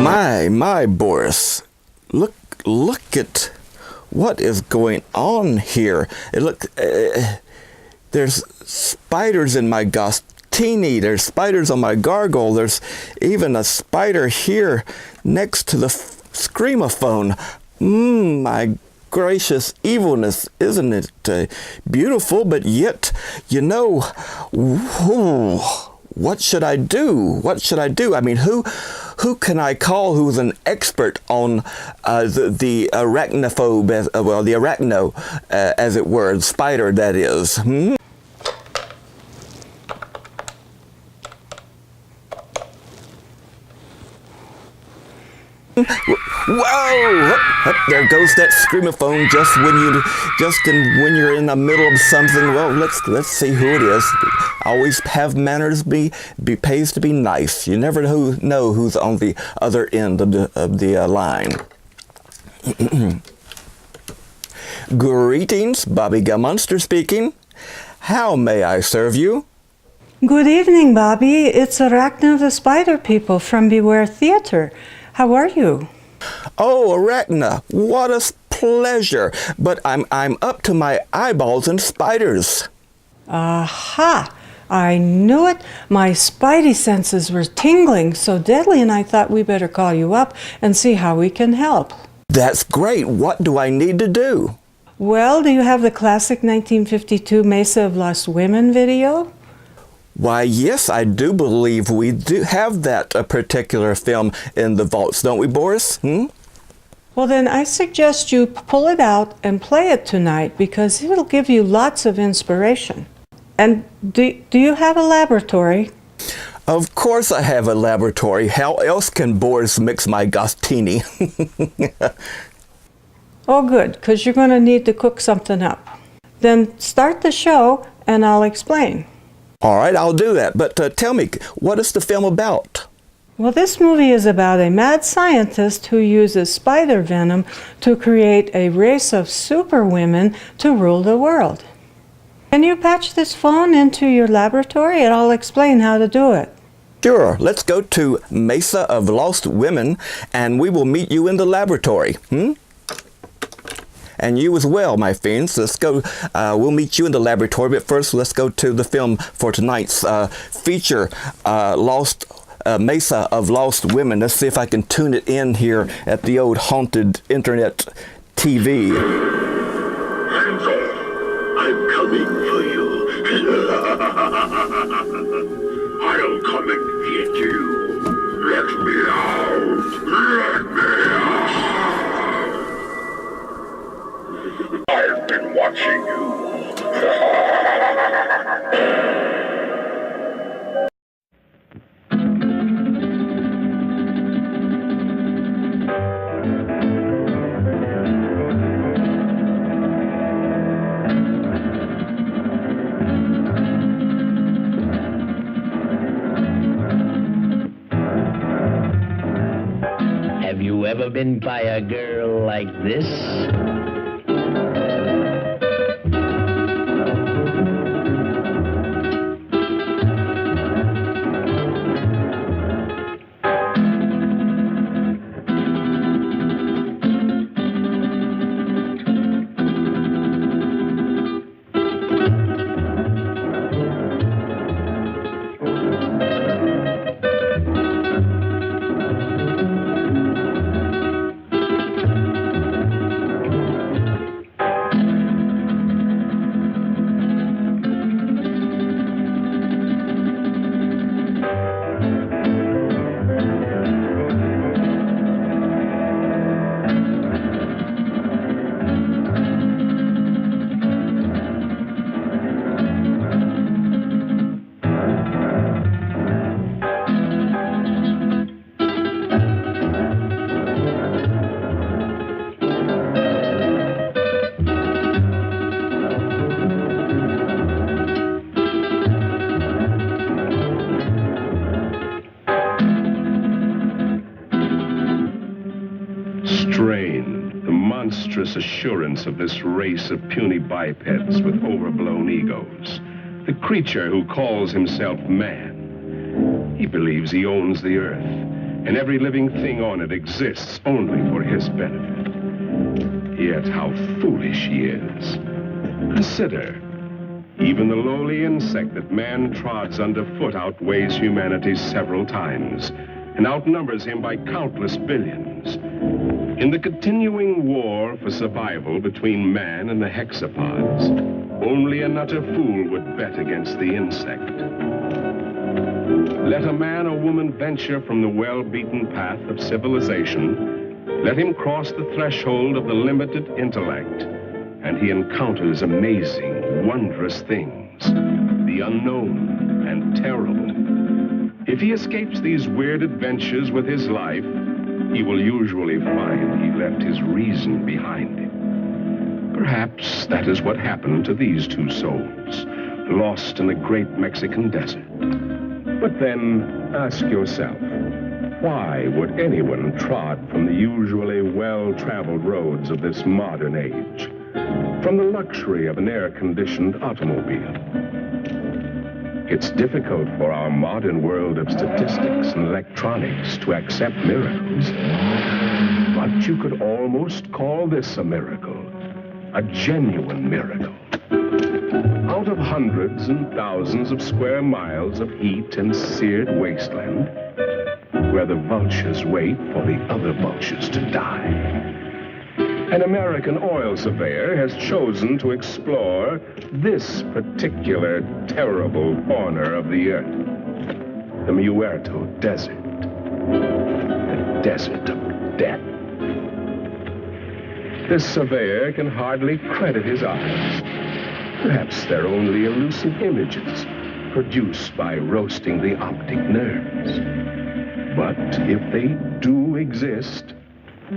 My, Boris. Look at what is going on here. There's spiders in my Gostini. There's spiders on my gargle. There's even a spider here next to the screamophone. My gracious evilness, isn't it beautiful? But yet, you know, what should I do? What should I do? I mean, who can I call who's an expert on the arachnophobe, the arachno, as it were, the spider, that is? Whoa! There goes that screamophone when you're in the middle of something. Well, let's see who it is. Always have manners. Pays to be nice. You never know who's on the other end of the line. Greetings, Bobby Gammonster speaking. How may I serve you? Good evening, Bobby. It's Arachna the Spider People from Beware Theater. How are you? Oh, Arachna, what a pleasure. But I'm up to my eyeballs in spiders. Aha! I knew it. My spidey senses were tingling so deadly, and I thought we better call you up and see how we can help. That's great. What do I need to do? Well, do you have the classic 1952 Mesa of Lost Women video? Why, yes, I do believe we do have that particular film in the vaults, don't we, Boris? Well, then I suggest you pull it out and play it tonight, because it'll give you lots of inspiration. And do you have a laboratory? Of course I have a laboratory. How else can Boris mix my Gostini? Oh, good, because you're going to need to cook something up. Then start the show, and I'll explain. All right, I'll do that. But tell me, what is the film about? Well, this movie is about a mad scientist who uses spider venom to create a race of superwomen to rule the world. Can you patch this phone into your laboratory, and I'll explain how to do it? Sure. Let's go to Mesa of Lost Women, and we will meet you in the laboratory. And you as well, my friends. Let's go. We'll meet you in the laboratory, but first let's go to the film for tonight's feature, Mesa of Lost Women. Let's see if I can tune it in here at the old haunted internet TV. Hands off. I'm coming for you. I'll come and get you. Let me out. Let me out. I've been watching you. Have you ever been by a girl like this? Strain, the monstrous assurance of this race of puny bipeds with overblown egos. The creature who calls himself man. He believes he owns the earth, and every living thing on it exists only for his benefit. Yet how foolish he is. Consider, even the lowly insect that man trods underfoot outweighs humanity several times and outnumbers him by countless billions. In the continuing war for survival between man and the hexapods, only an utter fool would bet against the insect. Let a man or woman venture from the well-beaten path of civilization, let him cross the threshold of the limited intellect, and he encounters amazing, wondrous things, the unknown and terrible. If he escapes these weird adventures with his life, he will usually find he left his reason behind him. Perhaps that is what happened to these two souls, lost in the great Mexican desert. But then, ask yourself, why would anyone trod from the usually well-traveled roads of this modern age, from the luxury of an air-conditioned automobile? It's difficult for our modern world of statistics and electronics to accept miracles. But you could almost call this a miracle, a genuine miracle. Out of hundreds and thousands of square miles of heat and seared wasteland, where the vultures wait for the other vultures to die, an American oil surveyor has chosen to explore this particular terrible corner of the earth, the Muerto Desert, the desert of death. This surveyor can hardly credit his eyes. Perhaps they're only elusive images produced by roasting the optic nerves. But if they do exist,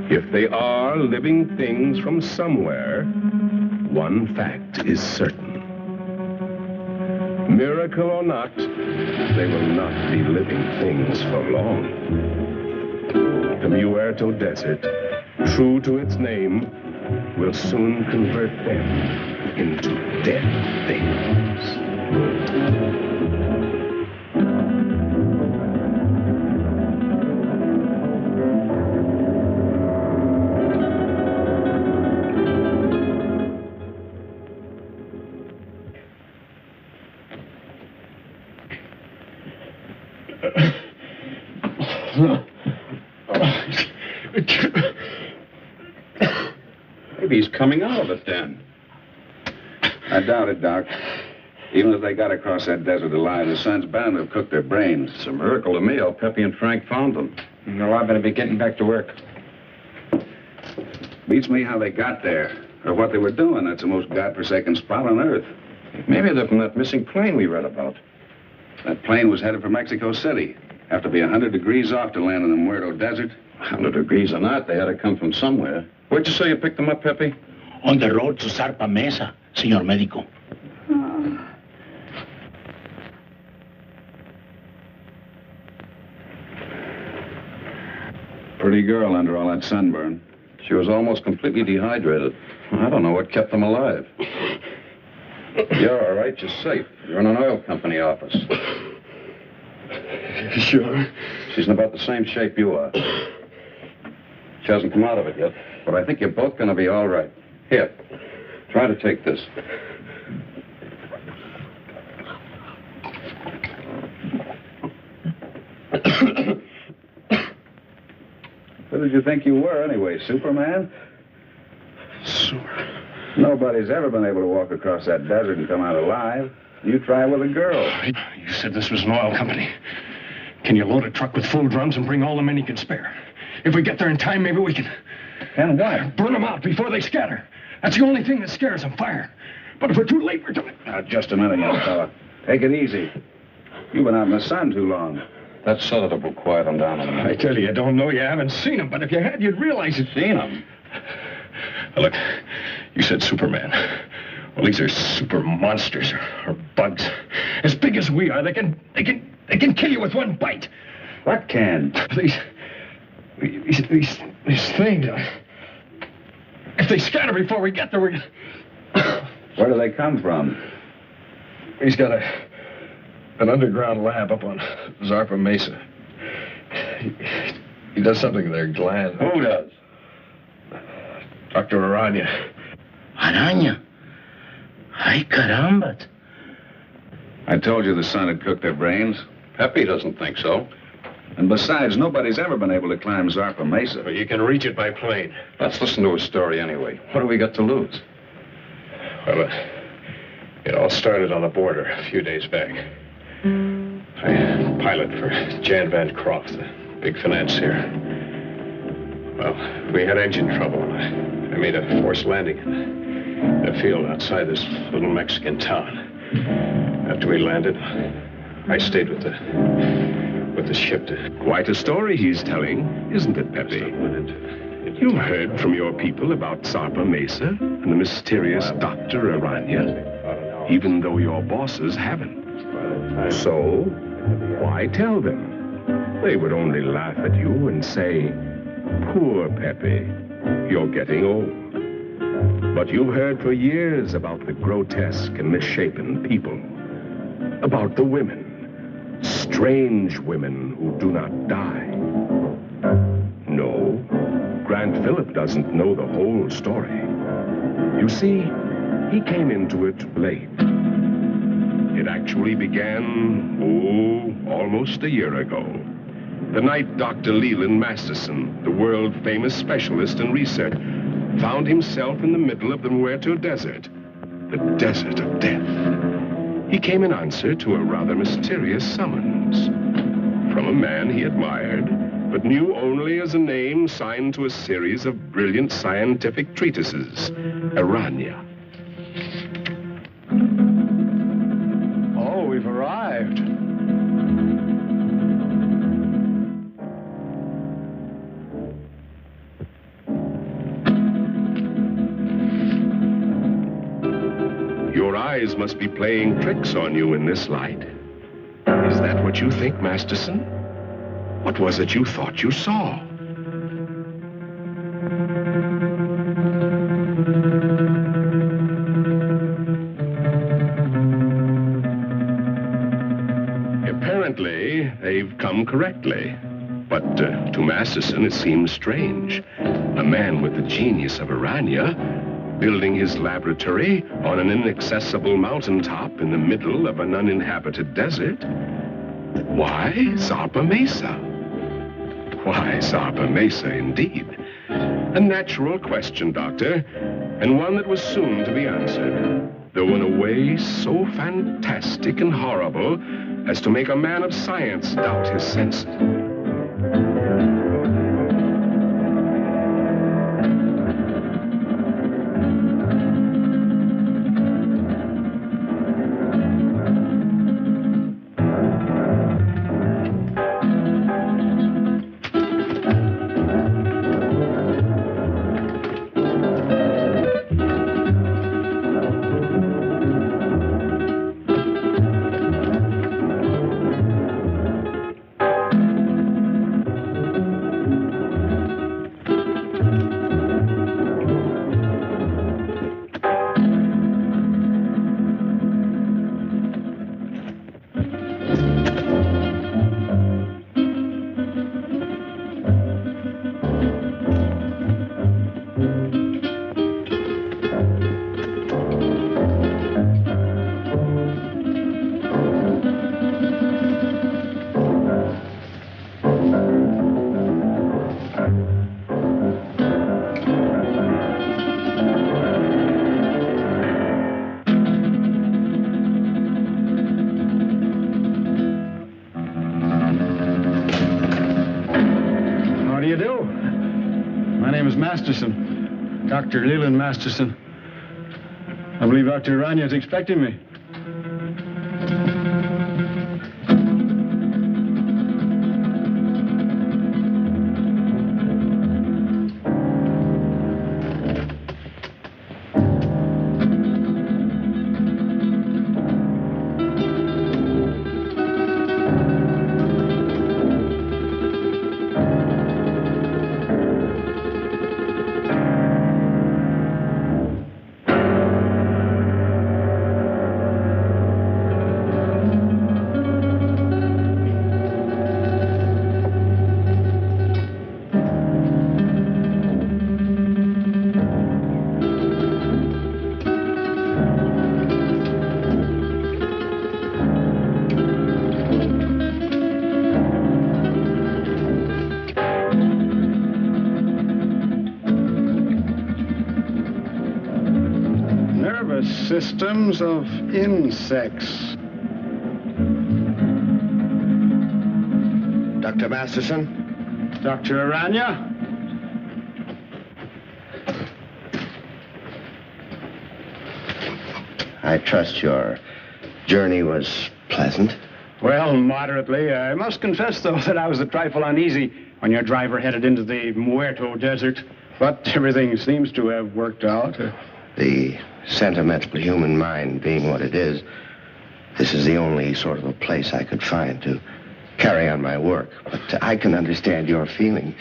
if they are living things from somewhere, one fact is certain. Miracle or not, they will not be living things for long. The Muerto Desert, true to its name, will soon convert them into dead things. Maybe he's coming out of it then. I doubt it, Doc. Even if they got across that desert alive, the sun's bound to have cooked their brains. It's a miracle to me how Peppy and Frank found them. No, I better be getting back to work. Beats me how they got there, or what they were doing. That's the most godforsaken spot on Earth. Maybe they're from that missing plane we read about. That plane was headed for Mexico City. Have to be 100 degrees off to land in the Muerto Desert. 100 degrees or not, they had to come from somewhere. Where'd you say you picked them up, Peppy? On the road to Zarpa Mesa, señor médico. Pretty girl under all that sunburn. She was almost completely dehydrated. I don't know what kept them alive. You're all right, you're safe. You're in an oil company office. Sure. She's in about the same shape you are. She hasn't come out of it yet, but I think you're both going to be all right. Here, try to take this. Who did you think you were, anyway, Superman? Nobody's ever been able to walk across that desert and come out alive. You try with a girl. You said this was an oil company. Can you load a truck with full drums and bring all the men you can spare? If we get there in time, maybe we can... And what? Burn them out before they scatter. That's the only thing that scares them, fire. But if we're too late, we're doing it. Now, just a minute, young fella. Take it easy. You've been out in the sun too long. That sedative will quiet them down a minute. I tell you don't know you haven't seen them, but if you had, you'd realize it. Seen them? Look, you said Superman. Well, these are super monsters or bugs. As big as we are, they can kill you with one bite. What can? These things. If they scatter before we get there, we're... Where do they come from? He's got an underground lab up on Zarpa Mesa. He does something to their gland. Who does? Dr. Aranya. Araña. Ay, caramba. I told you the sun had cooked their brains. Pepe doesn't think so. And besides, nobody's ever been able to climb Zarpa Mesa. But you can reach it by plane. Let's listen to his story anyway. What do we got to lose? Well, it all started on the border a few days back. I pilot for Jan Van Croft, the big financier. Well, we had engine trouble. I made a forced landing in a field outside this little Mexican town. After we landed, I stayed with the ship to... Quite a story he's telling, isn't it, Pepe? You've heard from your people about Zarpa Mesa and the mysterious Dr. Aranya, even though your bosses haven't. So, why tell them? They would only laugh at you and say, poor Pepe, you're getting old. But you've heard for years about the grotesque and misshapen people, about the women. Strange women who do not die. No, Grant Phillip doesn't know the whole story. You see, he came into it late. It actually began, almost a year ago. The night Dr. Leland Masterson, the world-famous specialist in research, found himself in the middle of the Muerto Desert, the desert of death. He came in answer to a rather mysterious summons from a man he admired, but knew only as a name signed to a series of brilliant scientific treatises, Aranya. Oh, we've arrived. Your eyes must be playing tricks on you in this light. Is that what you think, Masterson? What was it you thought you saw? Apparently, they've come correctly. But to Masterson, it seems strange. A man with the genius of Aranya building his laboratory on an inaccessible mountaintop in the middle of an uninhabited desert. Why Zarpa Mesa? Why Zarpa Mesa, indeed? A natural question, Doctor, and one that was soon to be answered, though in a way so fantastic and horrible as to make a man of science doubt his senses. Masterson. Dr. Leland Masterson. I believe Dr. Aranya is expecting me. systems of insects. Dr. Masterson? Dr. Aranya? I trust your journey was pleasant. Well, moderately. I must confess, though, that I was a trifle uneasy when your driver headed into the Muerto Desert. But everything seems to have worked out. The sentimental human mind being what it is, this is the only sort of a place I could find to carry on my work. But I can understand your feelings.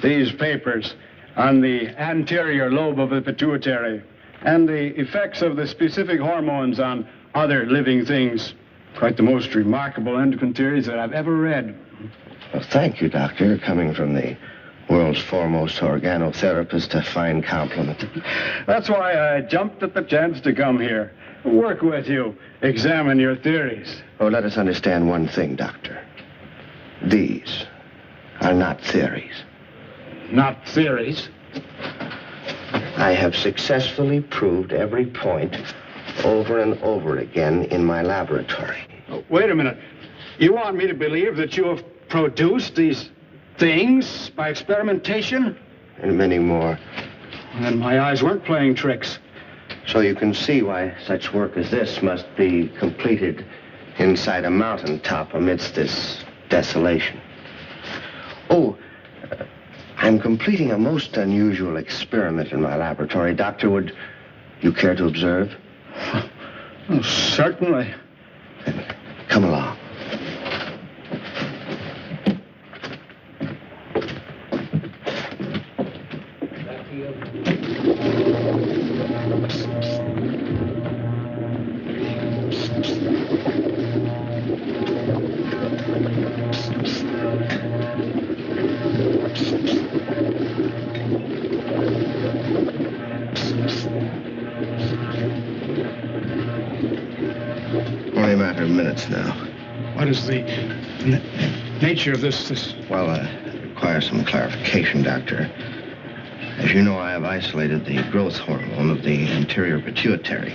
These papers on the anterior lobe of the pituitary and the effects of the specific hormones on other living things. Quite the most remarkable endocrine theories that I've ever read. Well, thank you, Doctor. Coming from the world's foremost organotherapist, a fine compliment. That's why I jumped at the chance to come here. Work with you. Examine your theories. Oh, let us understand one thing, Doctor. These are not theories. Not theories? I have successfully proved every point over and over again in my laboratory. Oh, wait a minute. You want me to believe that you have produced these things by experimentation? And many more. And my eyes weren't playing tricks. So you can see why such work as this must be completed inside a mountaintop amidst this desolation. Oh, I'm completing a most unusual experiment in my laboratory. Doctor, would you care to observe? Oh, certainly. Then come along. Only a matter of minutes now. What is the nature of this? Well, it requires some clarification, Doctor. As you know, I have isolated the growth hormone of the anterior pituitary,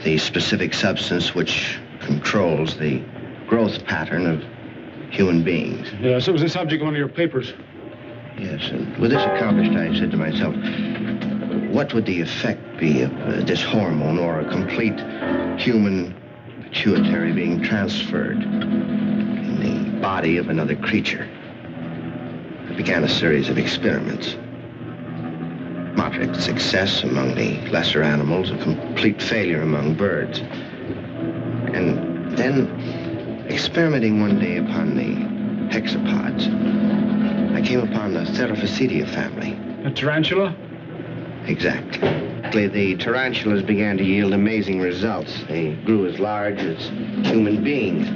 the specific substance which controls the growth pattern of human beings. Yes, it was the subject of one of your papers. Yes, and with this accomplished, I said to myself, what would the effect be of this hormone or a complete human pituitary being transferred in the body of another creature? I began a series of experiments. Moderate success among the lesser animals, a complete failure among birds. And then, experimenting one day upon the hexapods, I came upon the Theraphysidia family. A tarantula? Exactly. The tarantulas began to yield amazing results. They grew as large as human beings,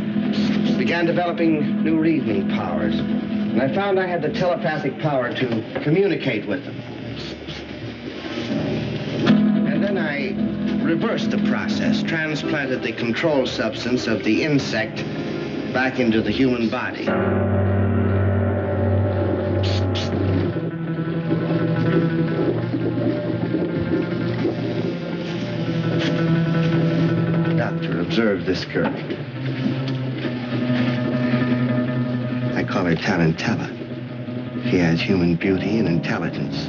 began developing new reasoning powers. And I found I had the telepathic power to communicate with them. And then I reversed the process, transplanted the control substance of the insect back into the human body. Doctor, observe this girl. I call her Tarantella. She has human beauty and intelligence,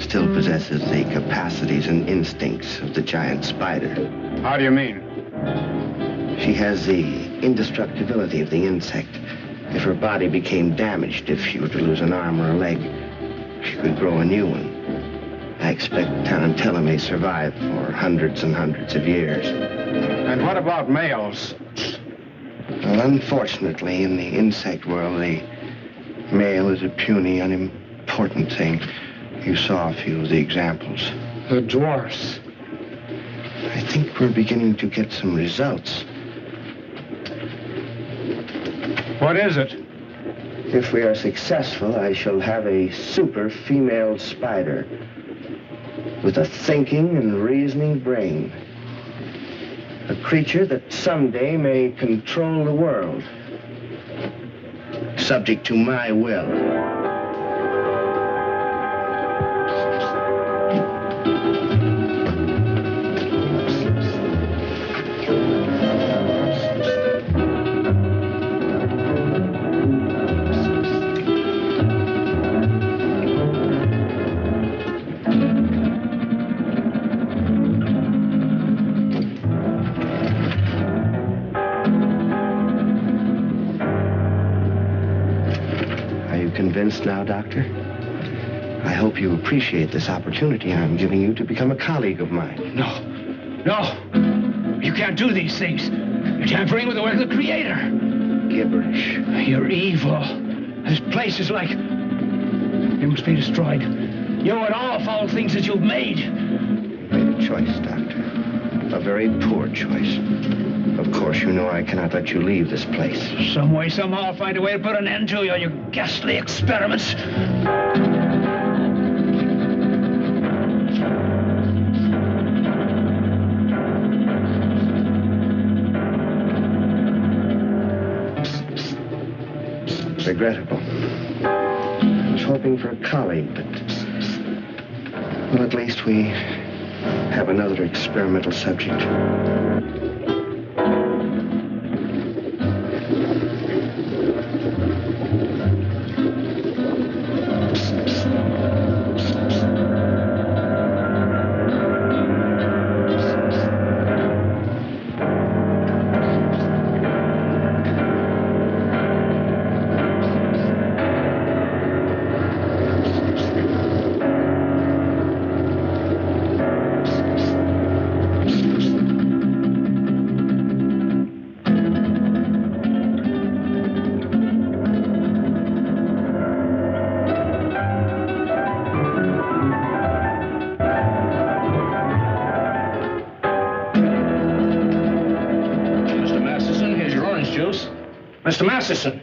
still possesses the capacities and instincts of the giant spider. How do you mean? She has the indestructibility of the insect. If her body became damaged, if she were to lose an arm or a leg, she could grow a new one. I expect Tarantella may survive for hundreds and hundreds of years. And what about males? Well, unfortunately, in the insect world, the male is a puny, unimportant thing. You saw a few of the examples. The dwarfs. I think we're beginning to get some results. What is it? If we are successful, I shall have a super female spider with a thinking and reasoning brain. A creature that someday may control the world, subject to my will. just now, Doctor. I hope you appreciate this opportunity I'm giving you to become a colleague of mine. No. You can't do these things. You're tampering with the work of the Creator. Gibberish. You're evil. This place is like... It must be destroyed. You and all foul things that you've made. You made a choice, Doctor. A very poor choice. Of course, you know I cannot let you leave this place. Some way, somehow, I'll find a way to put an end to your ghastly experiments. Regrettable. I was hoping for a colleague, but... Well, at least we have another experimental subject. Mr. Masterson.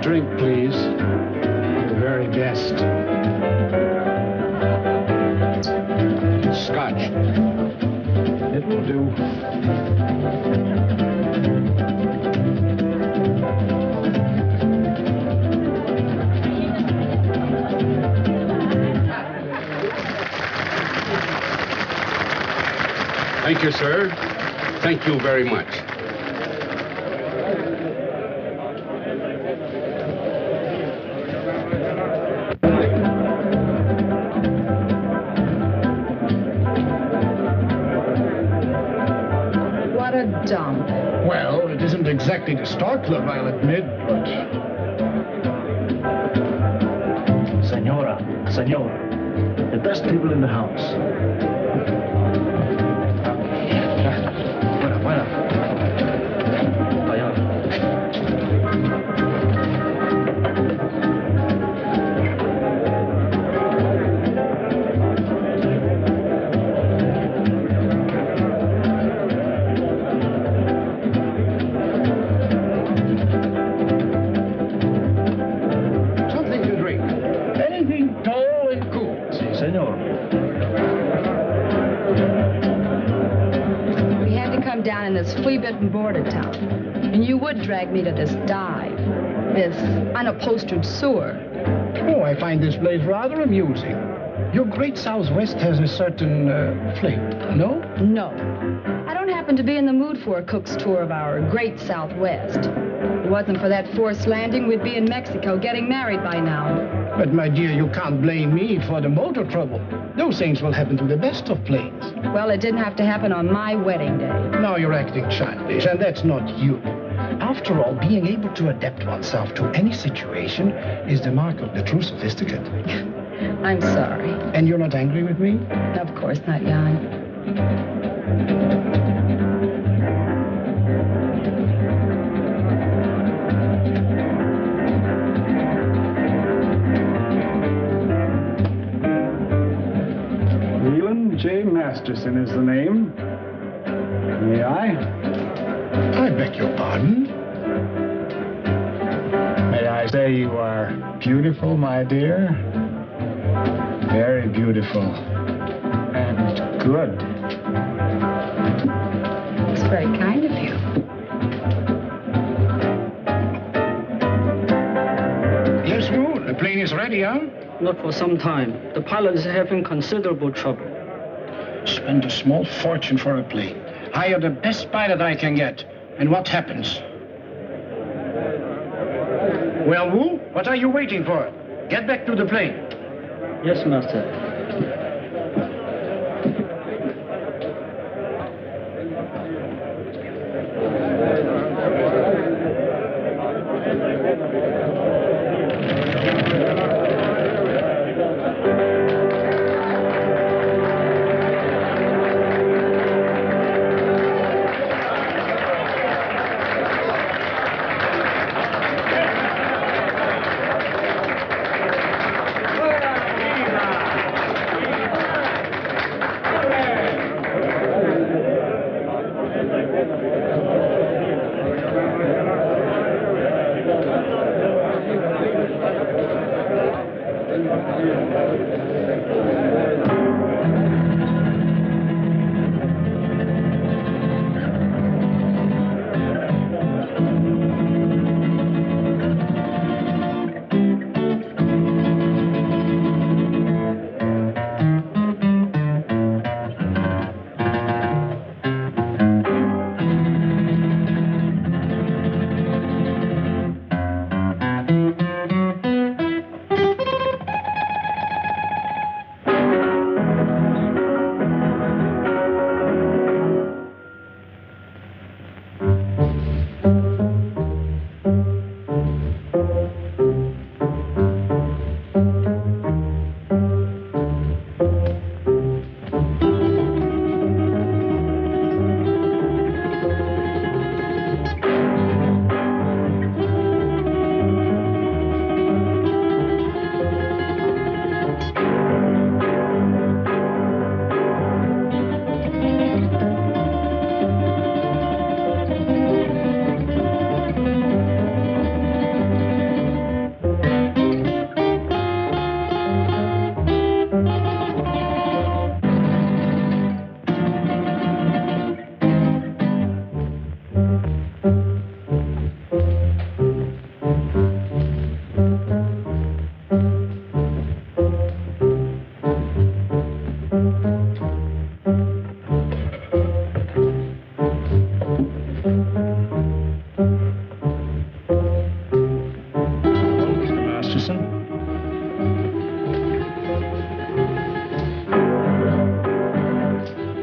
Drink, please. The very best. Scotch. It will do. Thank you, sir. Thank you very much. What a dump. Well, it isn't exactly the Star Club, I'll admit, but... Senora, the best people in the house. Fuera. Allá. Something to drink. Anything tall and cool. Sí, señor. We had to come down in this flea-bitten border town. And you would drag me to this dive, this unupholstered sewer. Oh, I find this place rather amusing. Your Great Southwest has a certain flavor, no? No. I don't happen to be in the mood for a cook's tour of our great Southwest. If it wasn't for that forced landing, we'd be in Mexico getting married by now. But, my dear, you can't blame me for the motor trouble. Those things will happen to the best of planes. Well, it didn't have to happen on my wedding day. Now you're acting childish, and that's not you. After all, being able to adapt oneself to any situation is the mark of the true sophisticate. I'm sorry. And you're not angry with me? Of course not, Jan. Leland J. Masterson is the name. May I? I beg your pardon? May I say you are beautiful, my dear? Very beautiful. And good. It's very kind of you. Yes, Moon, the plane is ready, huh? Not for some time. The pilot is having considerable trouble. Spend a small fortune for a plane. Hire the best pilot I can get. And what happens? Well, Wu, what are you waiting for? Get back to the plane. Yes, Master.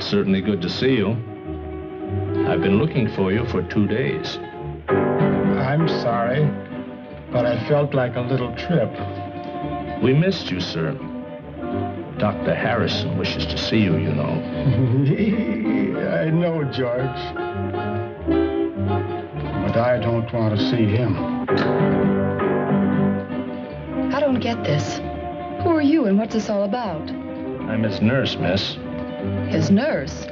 Certainly good to see you. I've been looking for you for 2 days. I'm sorry, but I felt like a little trip. We missed you, sir. Dr. Harrison wishes to see you, you know. I know, George. But I don't want to see him. I don't get this. Who are you and what's this all about? I'm his nurse, miss. His nurse?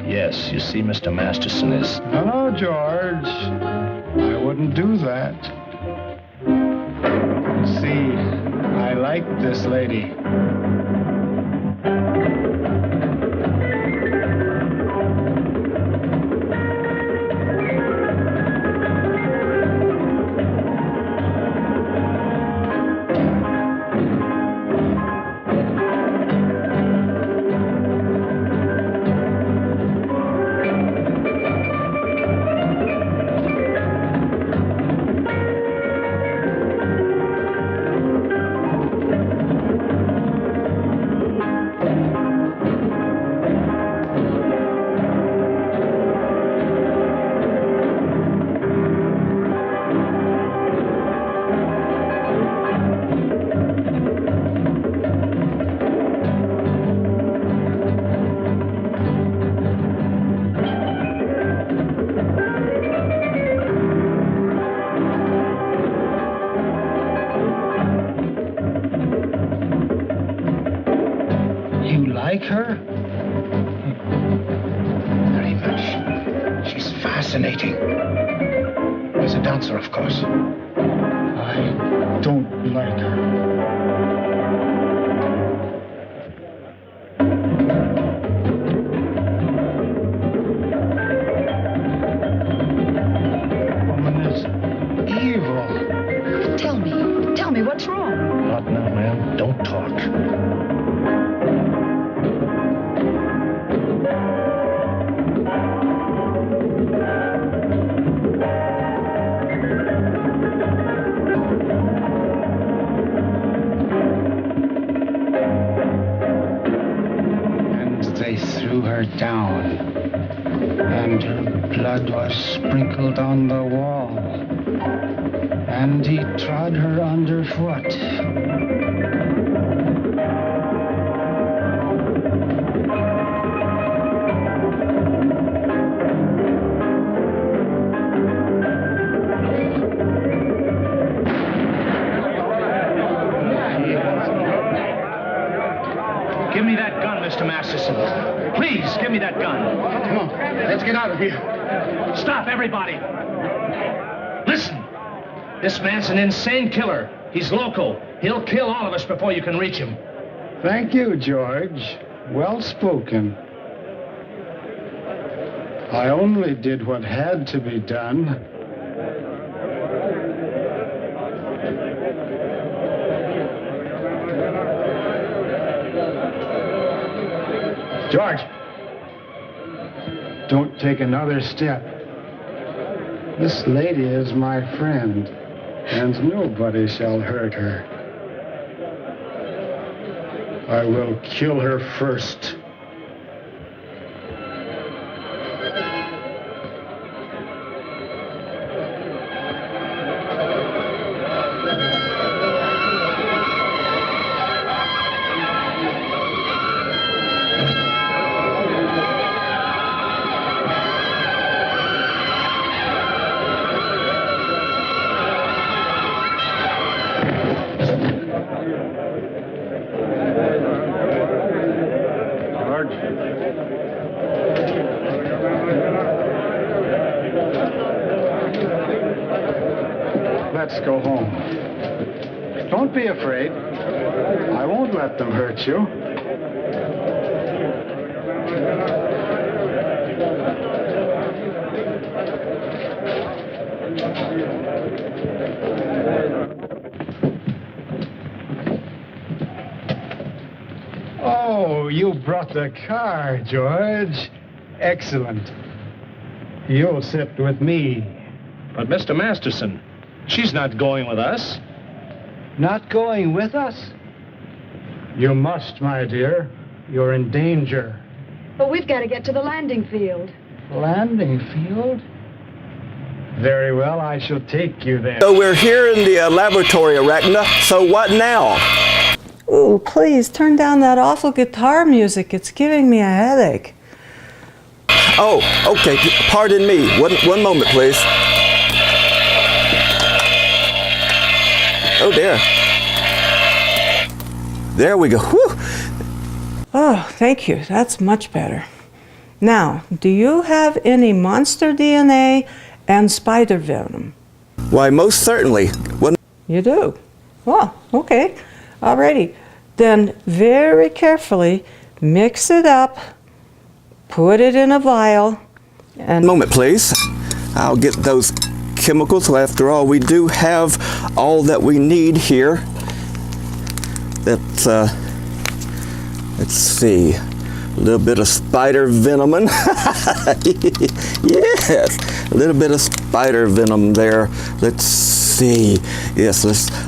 Yes, you see, Mr. Masterson is... No, George. I wouldn't do that. See, I like this lady. fascinating. As a dancer, of course. I don't like her. Woman is evil. Tell me what's wrong? Not now, ma'am. Don't talk. They threw her down, and her blood was sprinkled on the wall, and he trod her underfoot. Give me that gun, Mr. Masterson. Please, give me that gun. Come on, let's get out of here. Stop, everybody. Listen. This man's an insane killer. He's local. He'll kill all of us before you can reach him. Thank you, George. Well spoken. I only did what had to be done. George, don't take another step. This lady is my friend, and nobody shall hurt her. I will kill her first. Let's go home. Don't be afraid. I won't let them hurt you. Oh, you brought the car, George. Excellent. You'll sit with me. But, Mr. Masterson, she's not going with us. Not going with us? You must, my dear. You're in danger. But we've got to get to the landing field. Landing field? Very well, I shall take you there. So we're here in the laboratory, Arachna. So what now? Ooh, please turn down that awful guitar music. It's giving me a headache. Oh, okay. Pardon me. One moment, please. Oh, dear. There we go. Whew. Oh, thank you. That's much better. Now, do you have any monster DNA and spider venom? Why, most certainly. You do? Well, okay. Alrighty. Then very carefully mix it up, put it in a vial, and... Moment, please. I'll get those chemicals. Well, after all, we do have all that we need here. Let's see. A little bit of spider venom. Yes, a little bit of spider venom there. Let's see. Yes,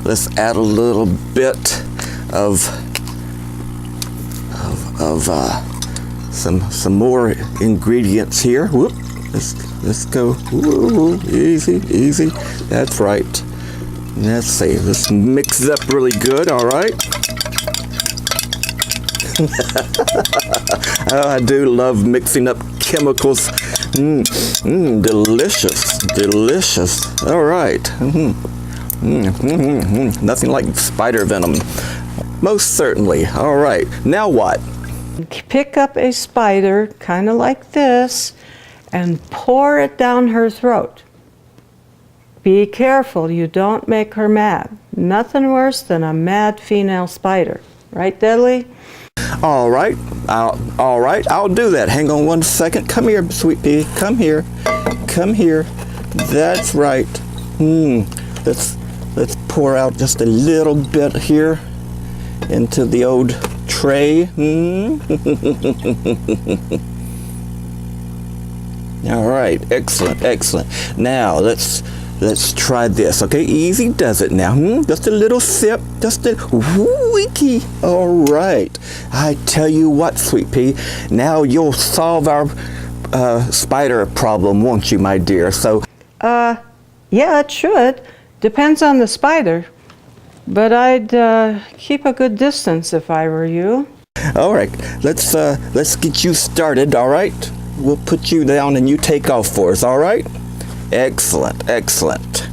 let's add a little bit of some more ingredients here. Whoop. Let's go. Ooh, easy. That's right. Let's see. Let's mix it up really good. All right. Oh, I do love mixing up chemicals. Delicious. All right. Nothing like spider venom. Most certainly. All right. Now what? Pick up a spider, kind of like this, and pour it down her throat. Be careful you don't make her mad. Nothing worse than a mad female spider. Right, Deadly? All right, I'll do that. Hang on one second. Come here, Sweet Pea. Come here. Come here. That's right. Let's pour out just a little bit here into the old tray. All right, excellent, excellent. Now let's try this. Okay, easy does it now. Just a little sip, just a wee. All right. I tell you what, Sweet Pea, now you'll solve our spider problem, won't you, my dear? So. Yeah, it should. Depends on the spider. But I'd keep a good distance if I were you. All right, let's get you started. All right, we'll put you down and you take off for us. All right. Excellent, excellent.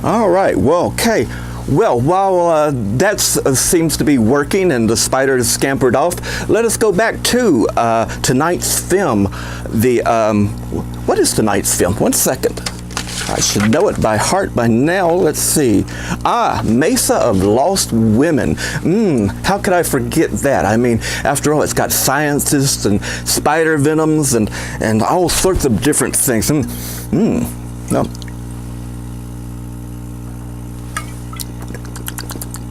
All right, well, okay. Well, while that seems to be working and the spider is scampered off, let us go back to tonight's film. What is tonight's film? One second. I should know it by heart by now. Let's see. Mesa of Lost Women. How could I forget that? I mean, after all, it's got scientists and spider venoms and all sorts of different things. No.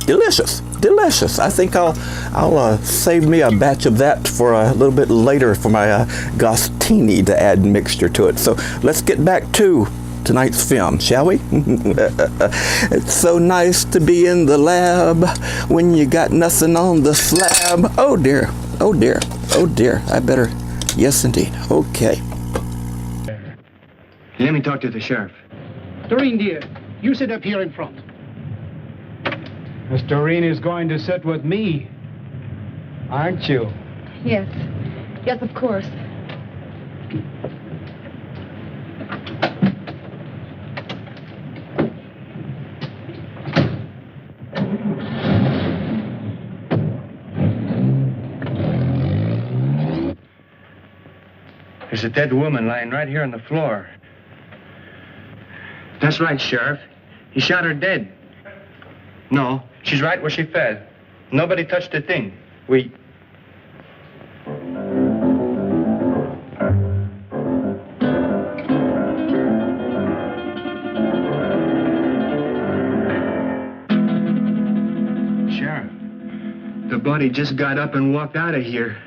Delicious, delicious. I think I'll save me a batch of that for a little bit later for my Gostini to add mixture to it. So let's get back to tonight's film, shall we? It's so nice to be in the lab when you got nothing on the slab. Oh dear, oh dear, oh dear. I better, yes indeed. Okay. Let me talk to the sheriff. Doreen, dear, you sit up here in front. Miss Doreen is going to sit with me, aren't you? Yes. Yes, of course. There's a dead woman lying right here on the floor. That's right, Sheriff. He shot her dead. No, she's right where she fell. Nobody touched a thing. We... Sheriff, the body just got up and walked out of here.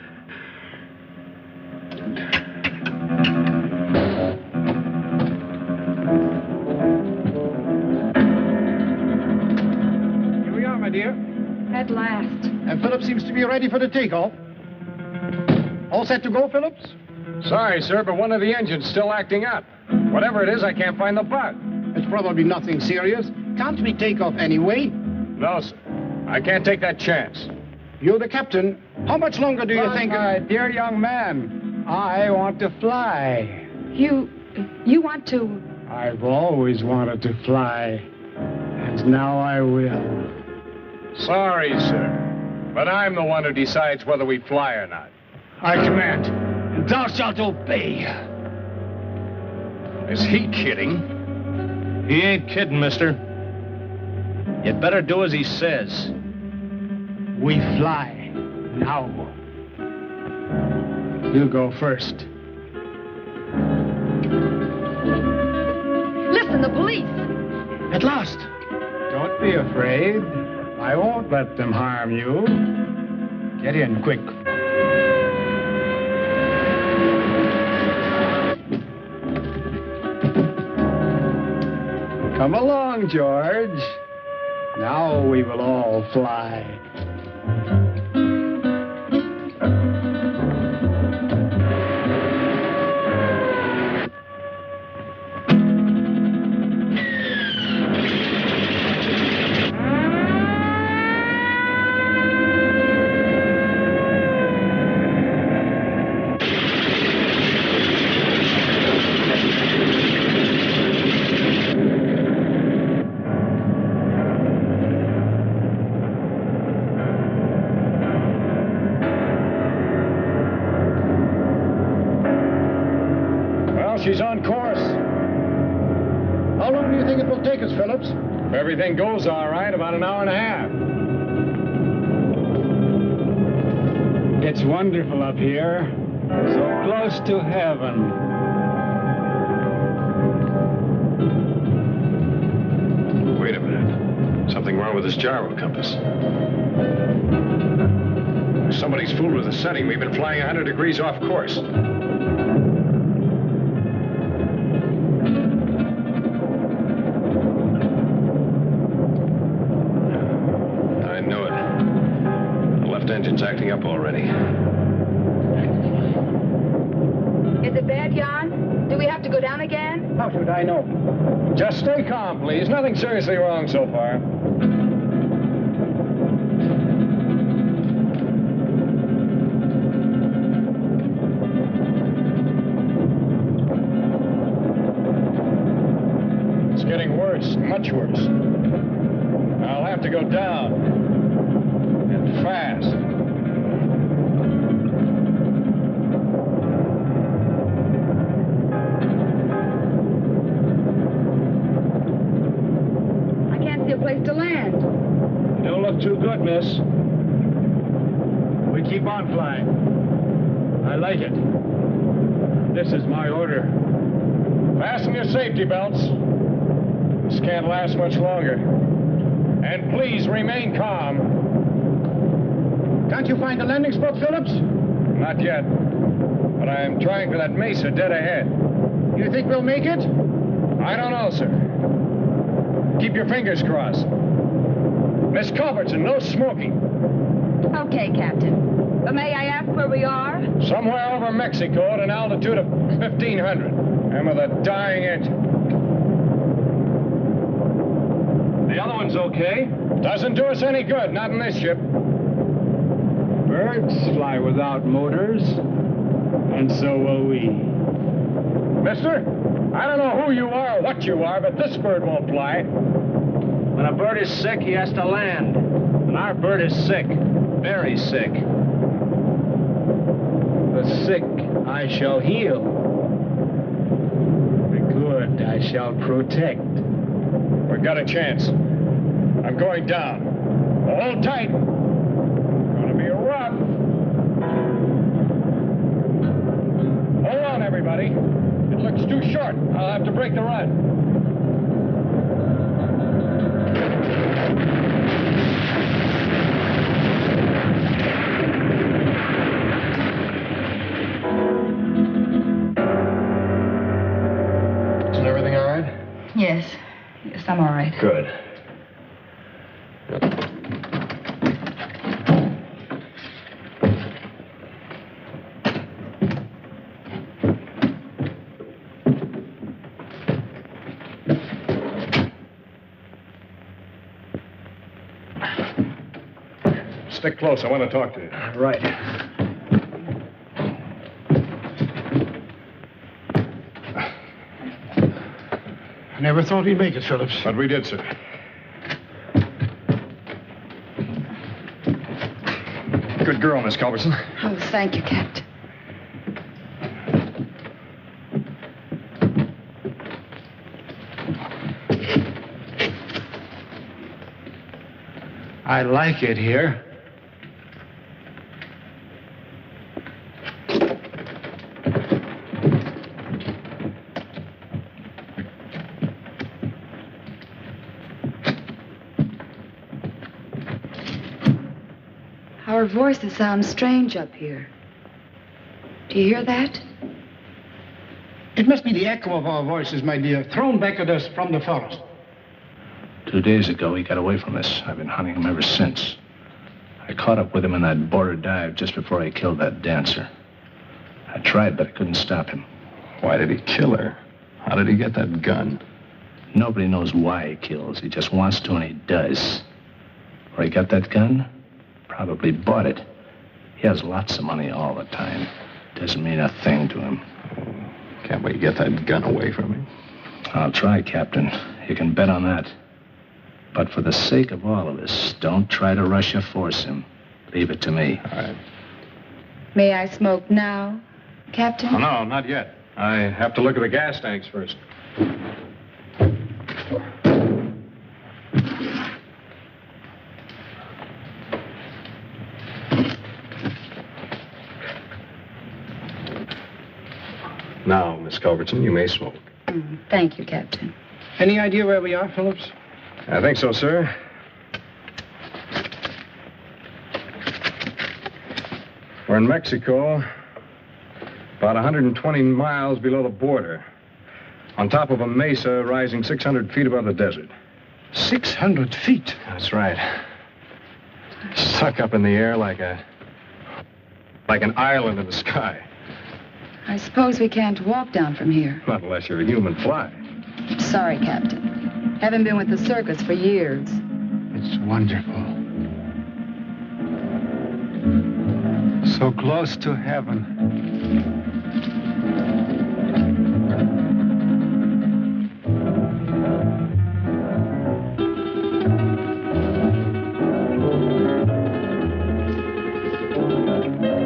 At last. And Phillips seems to be ready for the takeoff. All set to go, Phillips? Sorry, sir, but one of the engines still acting up. Whatever it is, I can't find the bug. It's probably nothing serious. Can't we take off anyway? No, sir. I can't take that chance. You're the captain. How much longer do you think... My dear young man, I want to fly. You want to... I've always wanted to fly. And now I will. Sorry, sir, but I'm the one who decides whether we fly or not. I command, and thou shalt obey. Is he kidding? He ain't kidding, mister. You'd better do as he says. We fly now. You go first. Listen, the police! At last. Don't be afraid. I won't let them harm you. Get in quick. Come along, George. Now we will all fly. she's on course. How long do you think it will take us, Phillips? If everything goes all right, about an hour and a half. It's wonderful up here. So close to heaven. Wait a minute. Something wrong with this gyro compass. Somebody's fooled with the setting. We've been flying 100 degrees off course. I knew it. The left engine's acting up already. Is it bad, Jan? Do we have to go down again? How should I know? Just stay calm, please. Nothing seriously wrong so far. It's getting worse, much worse. I'll have to go down. And fast. Place to land. Don't look too good, miss. We keep on flying. I like it. This is my order. Fasten your safety belts. This can't last much longer. And please remain calm. Can't you find a landing spot, Phillips? Not yet. But I am trying for that Mesa dead ahead. You think we'll make it? I don't know, sir. Keep your fingers crossed. Miss Culbertson, no smoking. Okay, Captain. But may I ask where we are? Somewhere over Mexico at an altitude of 1,500. And with a dying engine. The other one's okay. Doesn't do us any good, not in this ship. Birds fly without motors, and so will we. Mister, I don't know who you are or what you are, but this bird won't fly. When a bird is sick, he has to land. And our bird is sick. Very sick. The sick I shall heal. The good I shall protect. We've got a chance. I'm going down. Hold tight. Gonna be rough. Hold on, everybody. It looks too short. I'll have to break the run. Isn't everything all right? Yes. Yes, I'm all right. Good. Stick close. I want to talk to you. Right. I never thought we'd make it, Phillips. But we did, sir. Good girl, Miss Culbertson. Oh, thank you, Captain. I like it here. Our voices sound strange up here. Do you hear that? It must be the echo of our voices, my dear, thrown back at us from the forest. 2 days ago, he got away from us. I've been hunting him ever since. I caught up with him in that border dive just before I killed that dancer. I tried, but I couldn't stop him. Why did he kill her? How did he get that gun? Nobody knows why he kills. He just wants to, and he does. Where he got that gun? Probably bought it. He has lots of money all the time. Doesn't mean a thing to him. Can't we get that gun away from him? I'll try, Captain. You can bet on that. But for the sake of all of us, don't try to rush or force him. Leave it to me. All right. May I smoke now, Captain? Oh, no, not yet. I have to look at the gas tanks first. Now, Miss Culbertson, you may smoke. Thank you, Captain. Any idea where we are, Phillips? I think so, sir. We're in Mexico, about 120 miles below the border, on top of a mesa rising 600 feet above the desert. 600 feet? That's right. Stuck up in the air like an island in the sky. I suppose we can't walk down from here. Not unless you're a human fly. Sorry, Captain. Haven't been with the circus for years. It's wonderful. So close to heaven.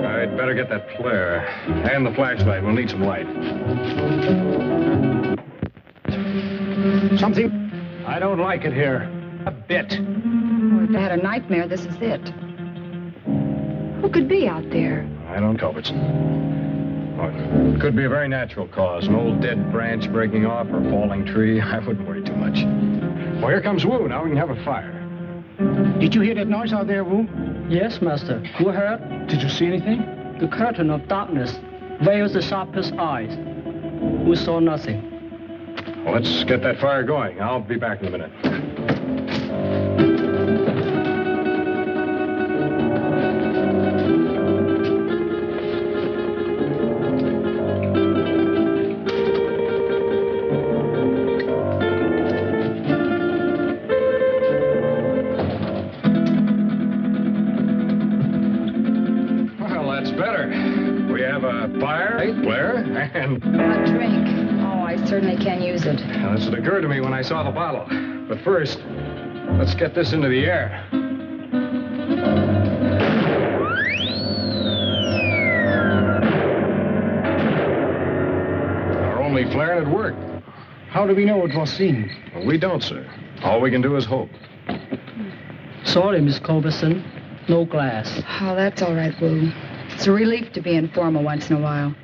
I'd better get that flare. And the flashlight. We'll need some light. Something? I don't like it here. A bit. Well, if I had a nightmare, this is it. Who could be out there? I don't know, Culbertson. Oh, it could be a very natural cause. An old dead branch breaking off or a falling tree. I wouldn't worry too much. Well, here comes Wu. Now we can have a fire. Did you hear that noise out there, Wu? Yes, Master. You heard? Did you see anything? The curtain of darkness veils the sharpest eyes. We saw nothing. Well, let's get that fire going. I'll be back in a minute. A drink. Oh, I certainly can use it. Now, this had occurred to me when I saw the bottle. But first, let's get this into the air. Our only flare and it worked. How do we know it was seen? Well, we don't, sir. All we can do is hope. Sorry, Miss Culbertson. No glass. Oh, that's all right, Wu. It's a relief to be informal once in a while.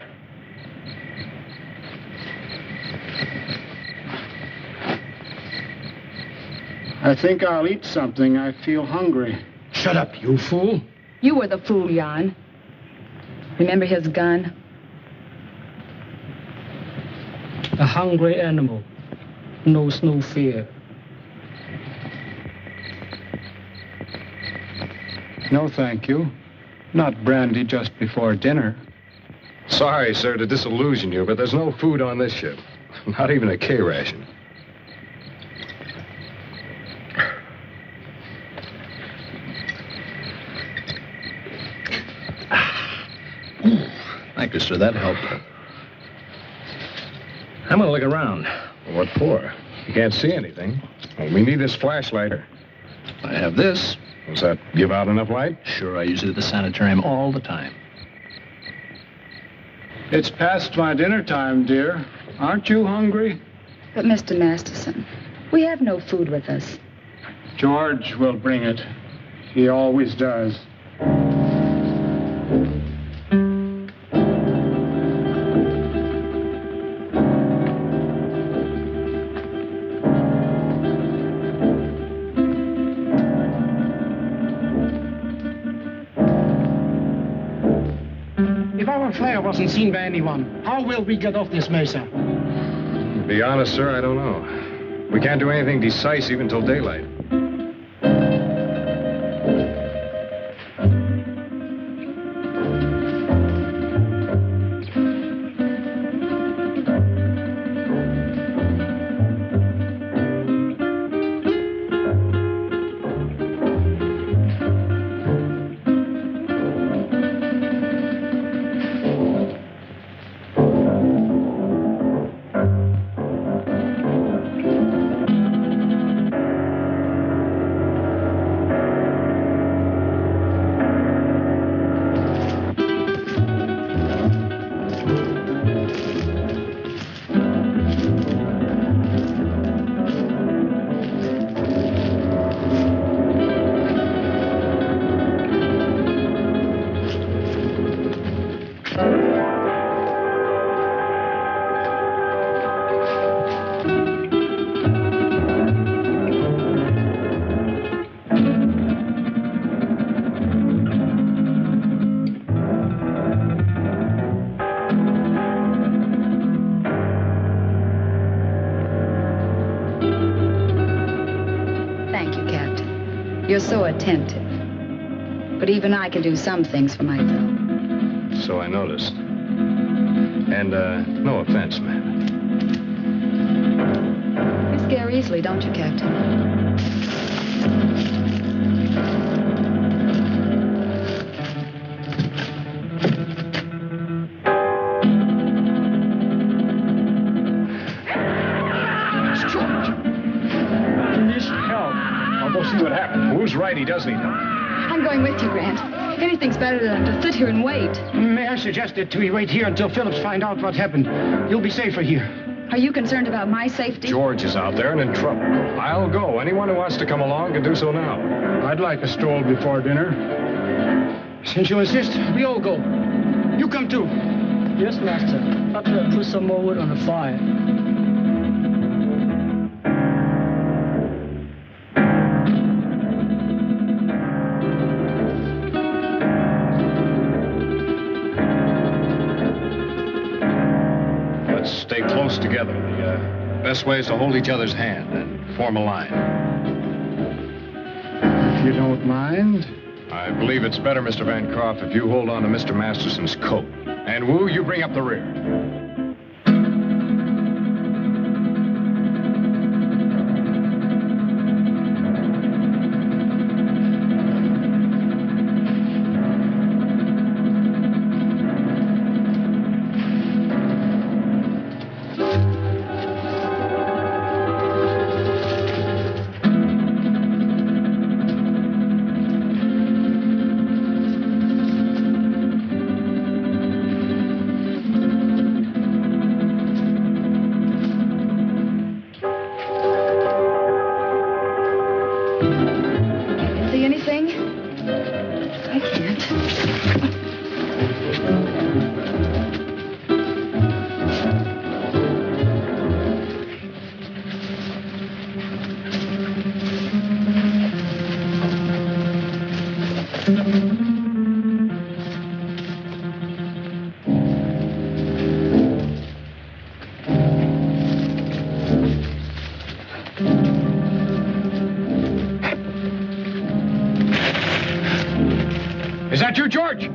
I think I'll eat something. I feel hungry. Shut up, you fool. You were the fool, Jan. Remember his gun? A hungry animal knows no fear. No, thank you. Not brandy just before dinner. Sorry, sir, to disillusion you, but there's no food on this ship. Not even a K ration. Thank you, sir. That helped. I'm going to look around. What for? You can't see anything. Well, we need this flashlight. I have this. Does that give out enough light? Sure, I use it at the sanitarium all the time. It's past my dinner time, dear. Aren't you hungry? But, Mr. Masterson, we have no food with us. George will bring it. He always does. If our flare wasn't seen by anyone, how will we get off this mesa? To be honest, sir, I don't know. We can't do anything decisive until daylight. You're so attentive. But even I can do some things for myself. So I noticed. And, no offense, man. You scare easily, don't you, Captain? See what happened. Who's right? He doesn't know. I'm going with you, Grant. Anything's better than to sit here and wait. May I suggest that we wait here until Phillips finds out what happened? You'll be safer here. Are you concerned about my safety? George is out there and in trouble. I'll go. Anyone who wants to come along can do so now. I'd like a stroll before dinner. Since you insist, we all go. You come too. Yes, Master. I'll put some more wood on the fire. Stay close together. The best way is to hold each other's hand and form a line. If you don't mind. I believe it's better, Mr. Bancroft, if you hold on to Mr. Masterson's coat. And Wu, you bring up the rear. Is that you, George?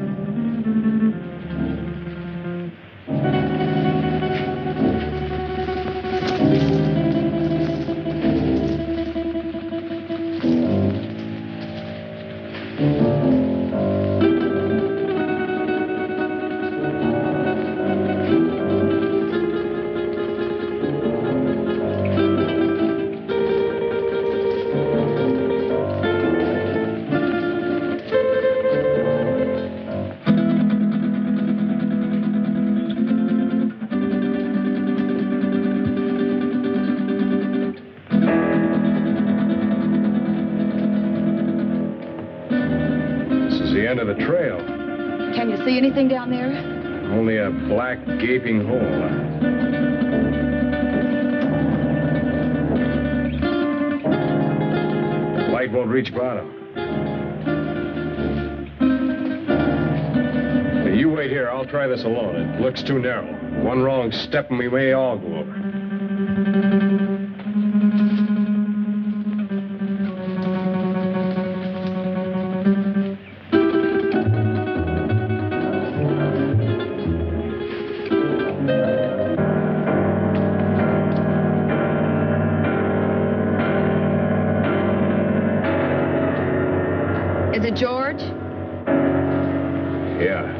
End of the trail. Can you see anything down there? Only a black, gaping hole. Light won't reach bottom. Hey, you wait here. I'll try this alone. It looks too narrow. One wrong step and we may all go over. Is it George? Yeah.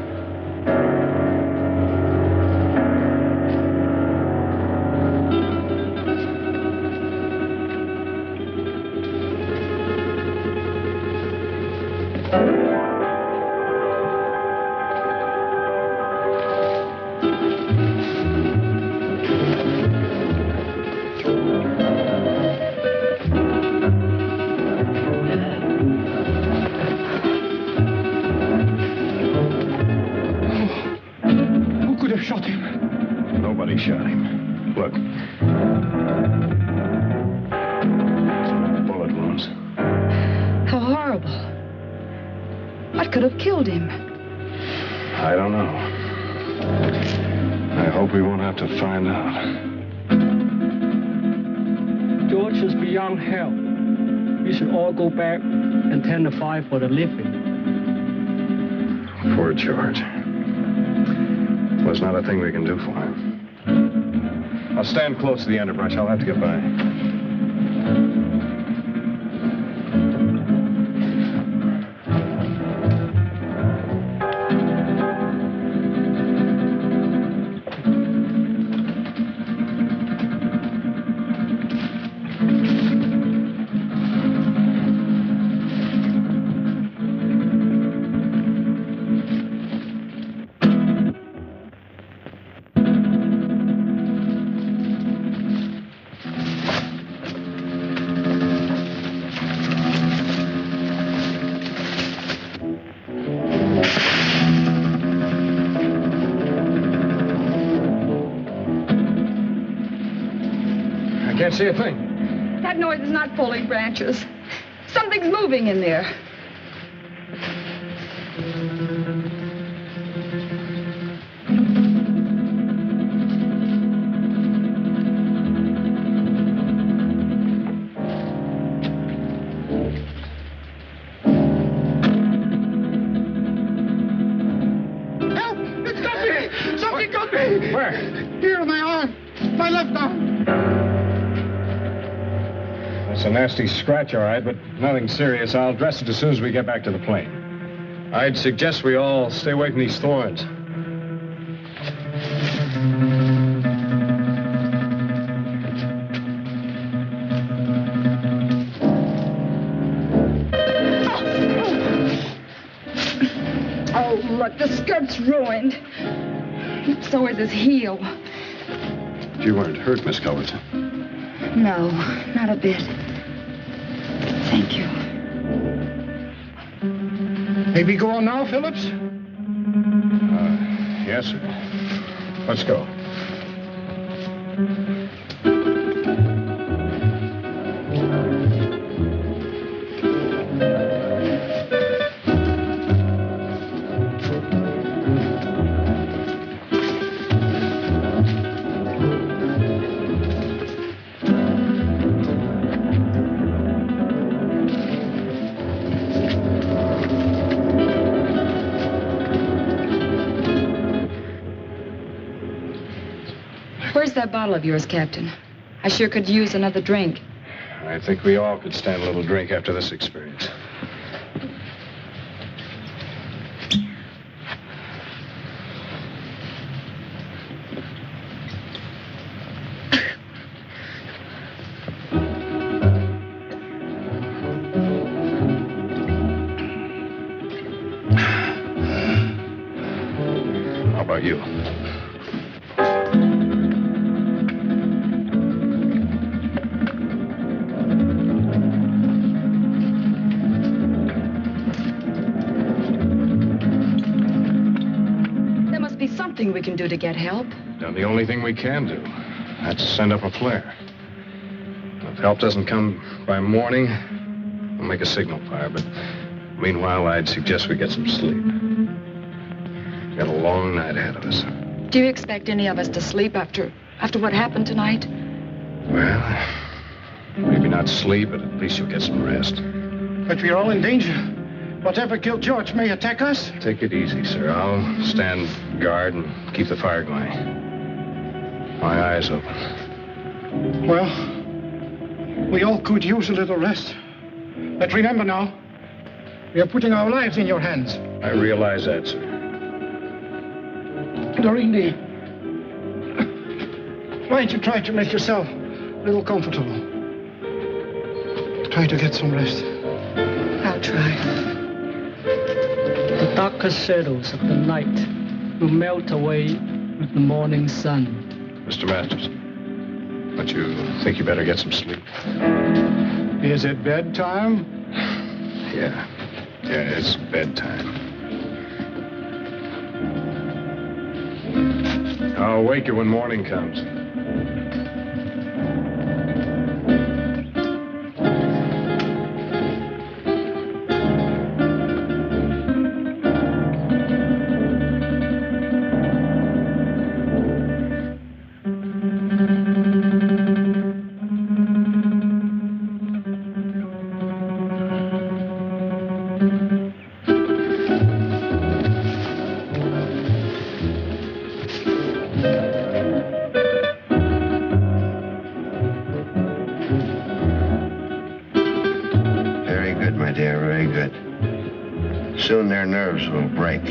Shot him. Nobody shot him. Look. Bullet wounds. How horrible. What could have killed him? I don't know. I hope we won't have to find out. George is beyond help. we should all go back and tend the fire for the living. Poor George. Well, there's not a thing we can do for him. I'll stand close to the underbrush. I'll have to get by. Can't see a thing. That noise is not falling branches. Something's moving in there. Help! It's got me! Something got me! Where? Here, my arm. My left arm. It's a nasty scratch, all right, but nothing serious. I'll dress it as soon as we get back to the plane. I'd suggest we all stay away from these thorns. Oh, look, the skirt's ruined. So is his heel. You weren't hurt, Miss Culbertson. No, not a bit. Thank you. May we go on now, Phillips? Yes, sir. Let's go. Where's that bottle of yours, Captain? I sure could use another drink. I think we all could stand a little drink after this experience. How about you? Something we can do to get help. Done the only thing we can do. That's send up a flare. If help doesn't come by morning, we'll make a signal fire. But meanwhile, I'd suggest we get some sleep. We've got a long night ahead of us. Do you expect any of us to sleep after what happened tonight? Well, maybe not sleep, but at least you'll get some rest. But we're all in danger. Whatever killed George may attack us. Take it easy, sir. I'll stand guard and keep the fire going. My eyes open. Well, we all could use a little rest. But remember now, we are putting our lives in your hands. I realize that, sir. Doreen, why don't you try to make yourself a little comfortable? Try to get some rest. I'll try. The darker shadows of the night will melt away with the morning sun. Mr. Masters, don't you think you better get some sleep? Is it bedtime? Yeah, it's bedtime. I'll wake you when morning comes. nerves will break.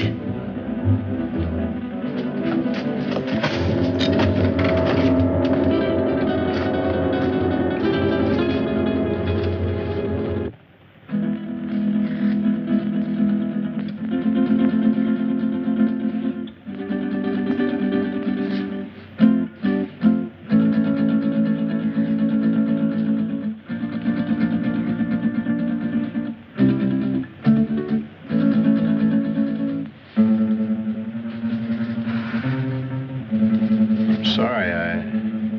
Sorry, I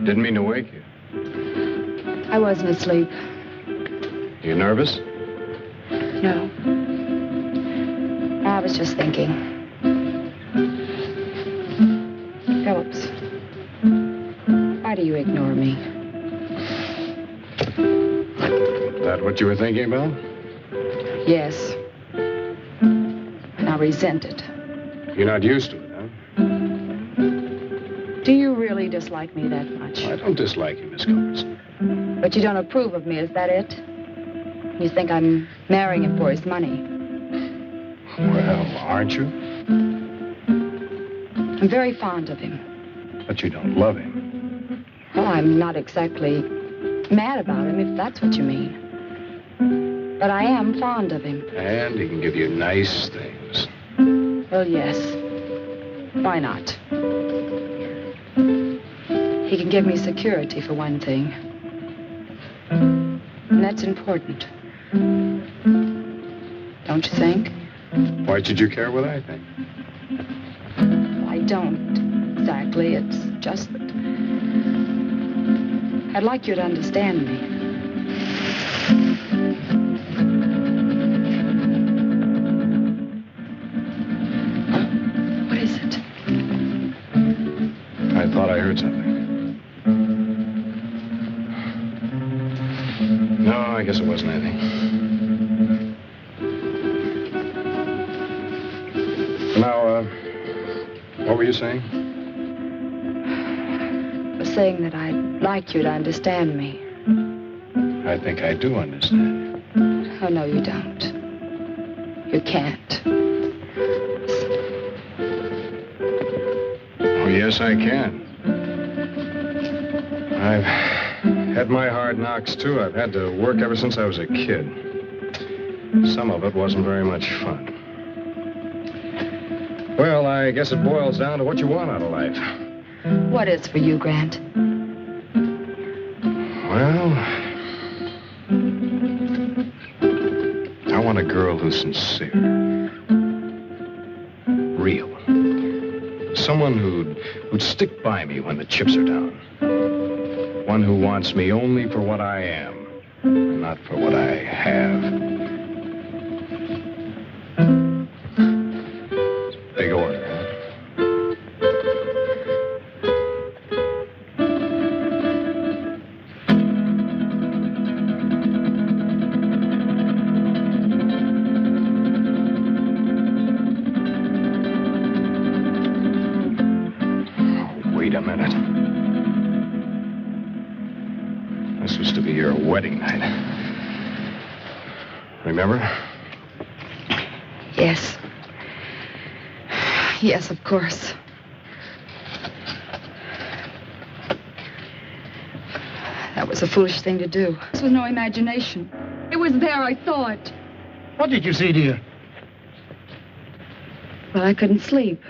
didn't mean to wake you. I wasn't asleep. You nervous? No. I was just thinking. Phillips, why do you ignore me? Is that what you were thinking about? Yes. And I resent it. You're not used to it, huh? Do you really dislike me that much? I don't dislike you, Miss Culbertson. But you don't approve of me, is that it? You think I'm marrying him for his money. Well, aren't you? I'm very fond of him. But you don't love him. Well, I'm not exactly mad about him, if that's what you mean. But I am fond of him. And he can give you nice things. Well, yes. Why not? He can give me security, for one thing. And that's important. Don't you think? Why should you care what I think? I don't exactly. It's just that I'd like you to understand me. What is it? I thought I heard something. No, I guess it wasn't anything. Now, what were you saying? I was saying that I'd like you to understand me. I think I do understand. Oh, no, you don't. You can't. Oh, yes, I can. I've had my hard knocks, too. I've had to work ever since I was a kid. Some of it wasn't very much fun. Well, I guess it boils down to what you want out of life. What is for you, Grant? Well, I want a girl who's sincere. Real. Someone who'd stick by me when the chips are down. One who wants me only for what I am, not for what I have. Big order, huh? Wait a minute. This was to be your wedding night. Remember? Yes. Yes, of course. That was a foolish thing to do. This was no imagination. It was there, I saw it. What did you see, dear? Well, I couldn't sleep.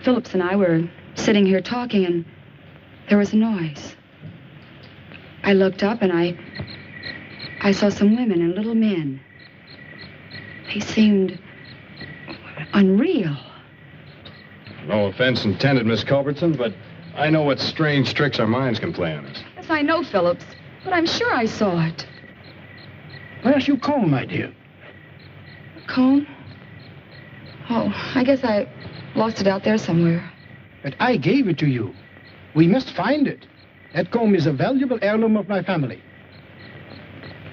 Phillips and I were sitting here talking, and there was a noise. I looked up, and I saw some women and little men. They seemed unreal. No offense intended, Miss Culbertson, but I know what strange tricks our minds can play on us. Yes, I know, Phillips, but I'm sure I saw it. Where's your comb, my dear? Comb? Oh, I guess I lost it out there somewhere. But I gave it to you. We must find it. That comb is a valuable heirloom of my family.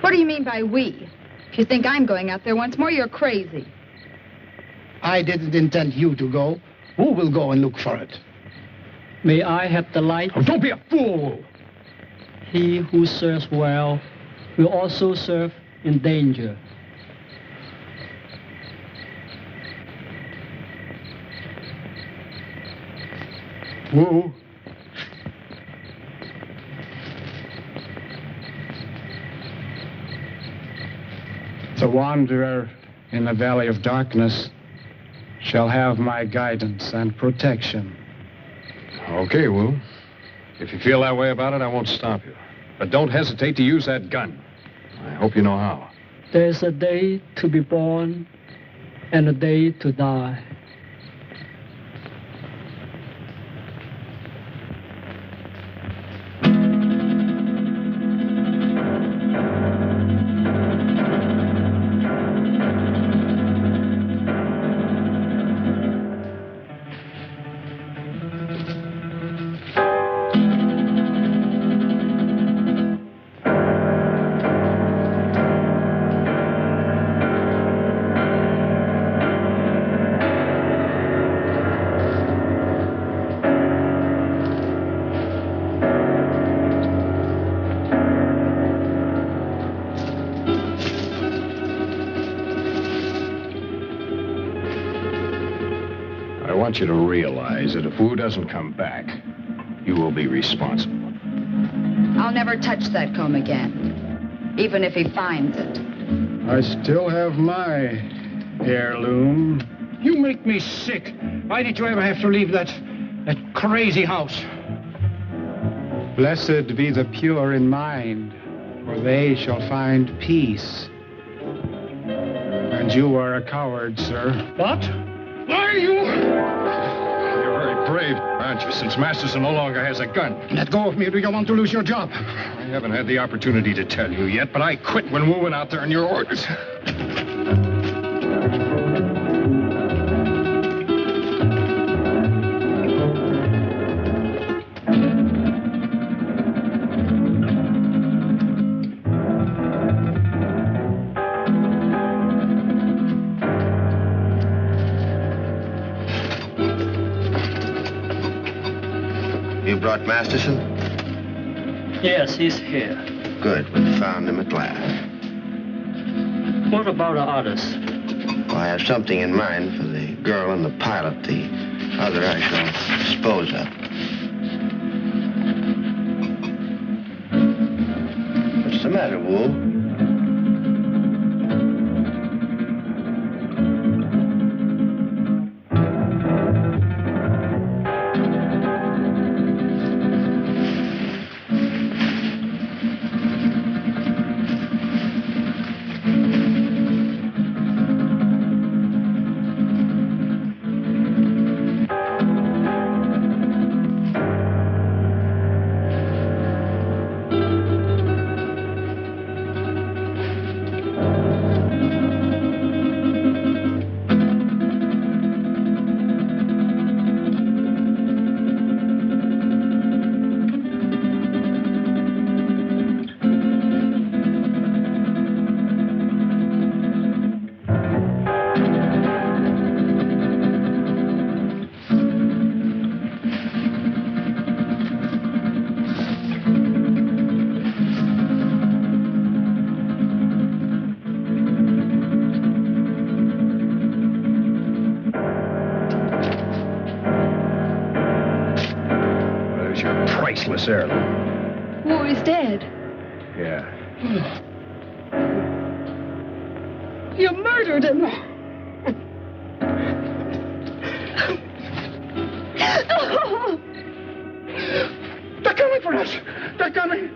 What do you mean by we? If you think I'm going out there once more, you're crazy. I didn't intend you to go. Who will go and look for it? May I have the light? Oh, don't be a fool! He who serves well will also serve in danger. Woo. The wanderer in the valley of darkness shall have my guidance and protection. Okay, Wu. If you feel that way about it, I won't stop you. But don't hesitate to use that gun. I hope you know how. There's a day to be born and a day to die. I want you to realize that if Wu doesn't come back, you will be responsible. I'll never touch that comb again, even if he finds it. I still have my heirloom. You make me sick. Why did you ever have to leave that crazy house? Blessed be the pure in mind, for they shall find peace. And you are a coward, sir. What? Why are you? You're very brave, aren't you, since Masterson no longer has a gun? Let go of me. Do you want to lose your job? I haven't had the opportunity to tell you yet, but I quit when Wu went out there on your orders. You brought Masterson? Yes, he's here. Good. We found him at last. What about the others? Well, I have something in mind for the girl and the pilot. The other I shall dispose of. What's the matter, Wu? Priceless heirloom. Wu is dead. Yeah. You murdered him. They're coming for us. They're coming.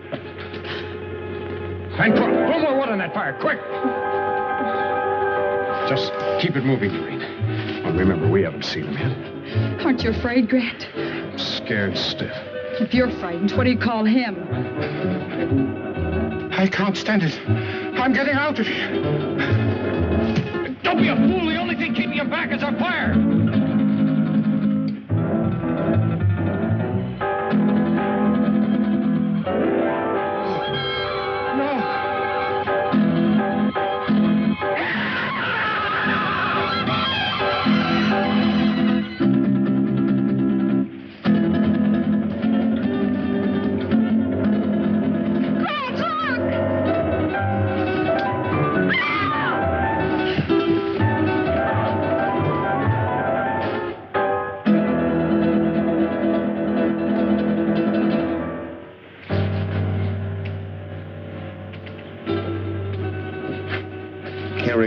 Hancock, throw more wood on that fire, quick! Just keep it moving, Doreen. Well, remember, we haven't seen him yet. Aren't you afraid, Grant? I'm scared stiff. If you're frightened, what do you call him? I can't stand it. I'm getting out of here. Don't be a fool. The only thing keeping him back is our fire.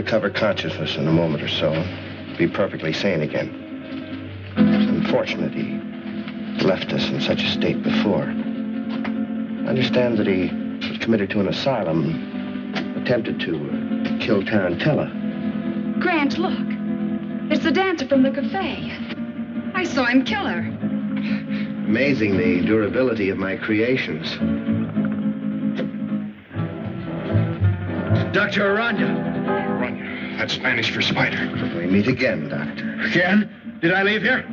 recover consciousness in a moment or so. Be perfectly sane again. It's unfortunate he left us in such a state before. I understand that he was committed to an asylum, attempted to kill Tarantella. Grant, look. It's the dancer from the cafe. I saw him kill her. Amazing the durability of my creations. Dr. Aranya. Aranya. That's Spanish for spider. We meet again, Doctor. Again? Did I leave here?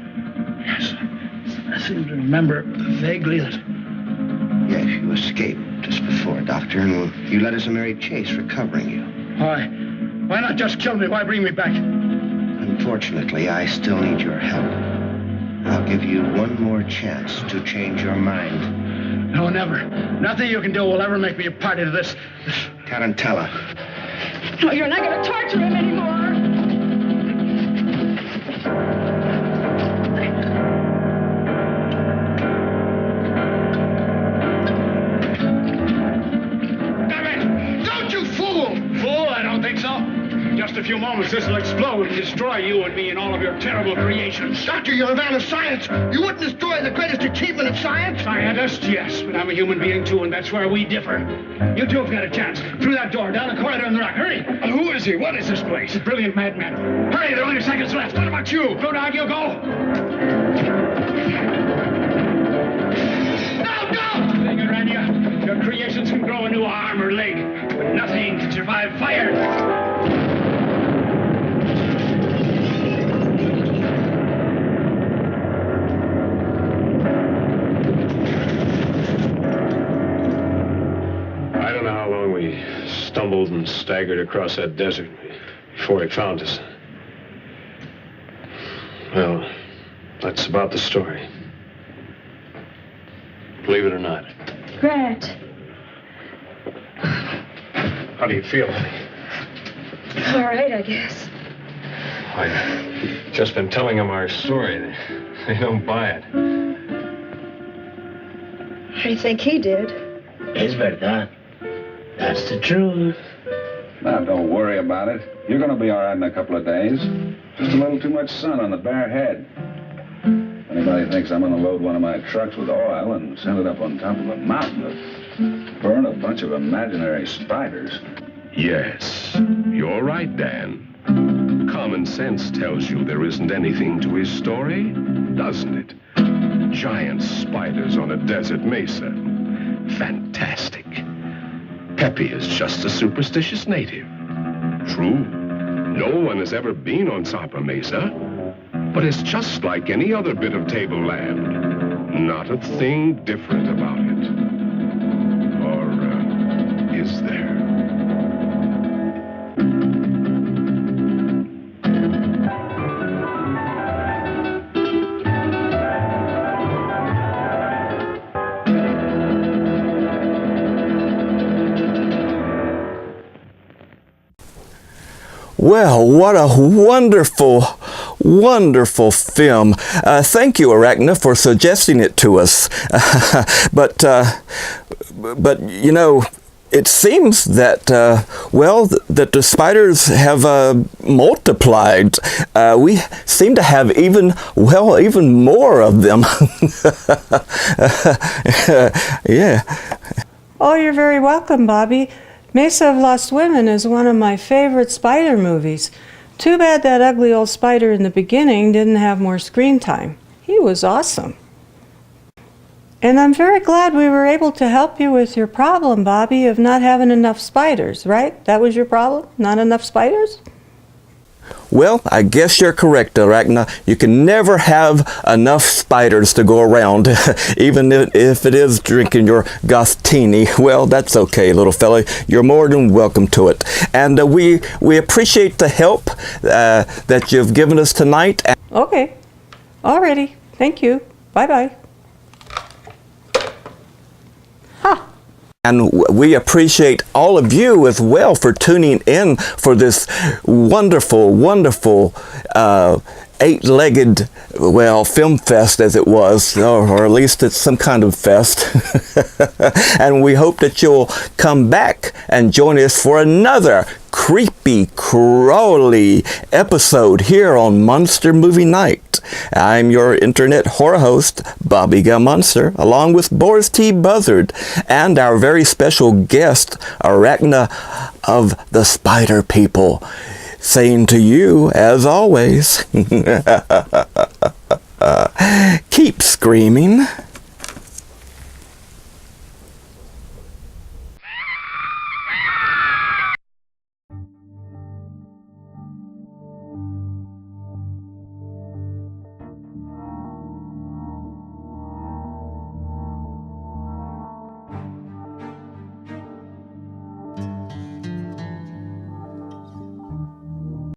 Yes. I seem to remember vaguely that... Yes, you escaped just before, Doctor, and you led us a merry chase recovering you. Why? Why not just kill me? Why bring me back? Unfortunately, I still need your help. I'll give you one more chance to change your mind. No, never. Nothing you can do will ever make me a party to this. Tarantella. No, you're not going to torture him anymore. Damn it! Don't you fool! Fool? I don't think so. Just a few moments, this will explode and destroy you and me and all of your terrible creations. Doctor, you're a man of science. You wouldn't destroy the greatest achievement of science? Scientist, yes, but I'm a human being too, and that's where we differ. You two have got a chance. Through that door, down the corridor in the rock. Hurry! Who is he? What is this place? A brilliant madman. Hurry, there are only seconds left. What about you? Go down, you go. No, don't! Thing around you. Your creations can grow a new arm or leg, but nothing can survive fire. Stumbled and staggered across that desert before he found us. Well, that's about the story. Believe it or not. Grant. How do you feel, honey? All right, I guess. I've just been telling them our story. They don't buy it. I think he did. Es verdad. That's the truth. Now, don't worry about it. You're going to be all right in a couple of days. Just a little too much sun on the bare head. If anybody thinks I'm going to load one of my trucks with oil and send it up on top of a mountain to burn a bunch of imaginary spiders. Yes, you're right, Dan. Common sense tells you there isn't anything to his story, doesn't it? Giant spiders on a desert mesa. Fantastic. Pepe is just a superstitious native. True, no one has ever been on Sapa Mesa, but it's just like any other bit of tableland. Not a thing different about it. Or is there? Well, what a wonderful, wonderful film. Thank you, Arachna, for suggesting it to us. But you know, it seems that, that the spiders have multiplied. We seem to have even more of them. Yeah. Oh, you're very welcome, Bobby. Mesa of Lost Women is one of my favorite spider movies. Too bad that ugly old spider in the beginning didn't have more screen time. He was awesome. And I'm very glad we were able to help you with your problem, Bobby, of not having enough spiders, right? That was your problem? Not enough spiders? Well, I guess you're correct, Arachna. You can never have enough spiders to go around, even if it is drinking your Gostini. Well, that's okay, little fella. You're more than welcome to it. And we appreciate the help that you've given us tonight. Okay. Alrighty. Thank you. Bye-bye. And we appreciate all of you as well for tuning in for this wonderful, wonderful eight-legged, well, film fest as it was, or at least it's some kind of fest. And we hope that you'll come back and join us for another creepy, crawly episode here on Monster Movie Night. I'm your internet horror host, Bobby Gammonster, along with Boris T. Buzzard and our very special guest, Arachna of the Spider People, saying to you, as always, keep screaming.